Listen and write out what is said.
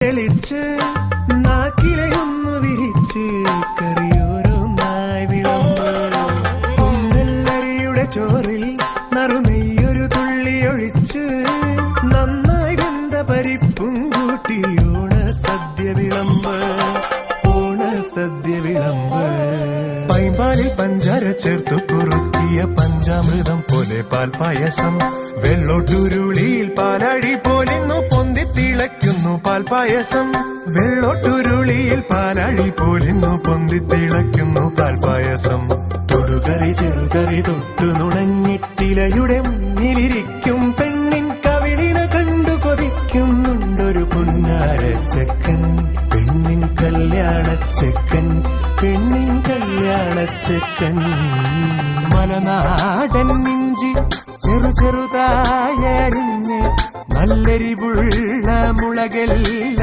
തെളിച്ച് നാക്കിലയൊന്നു വിരിച്ച് കറിയോരോന്നായി വിളമ്പ്. കുന്നല്ലരിയുടെ ചോറിൽ നറുനെയ്യൊരു തുള്ളി ഒഴിച്ച് നന്നായി വെന്ത പരിപ്പും കൂട്ടി ഓണസദ്യ വിളമ്പ്. ഓണസദ്യ വിളമ്പ്. പൈമ്പാലിൽ പഞ്ചാര ചേർത്തു കുറുക്കിയ പഞ്ചാമൃതം പോലെ പാൽപായസം. വെള്ളോട്ടുരുളിയിൽ പാലഴി പോലിന്നു പൊന്തി തിളയ്ക്കുന്നു പാൽപായസം. വെള്ളോട്ടുരുളിയിൽ പാലഴി പോലിന്നു പൊന്തി തിളയ്ക്കുന്നു പാൽപായസം. തൊടുകറി ചെറുകറി തൊട്ടു നുണഞ്ഞിട്ടിലയുടെ മുന്നിലിരിക്കും പെണ്ണിൻ കവിളിന കണ്ടു കൊതിക്കുന്നുണ്ടൊരു പുന്നാരച്ചക്കൻ. പെണ്ണിൻ കല്യാണച്ചക്കൻ, പെണ്ണിൻ കല്യാണച്ചക്കൻ. മലനാടൻ ഇഞ്ചി ചെറുതായരിഞ്ഞ് നല്ലെരിവുള്ള മുളകെല്ലാം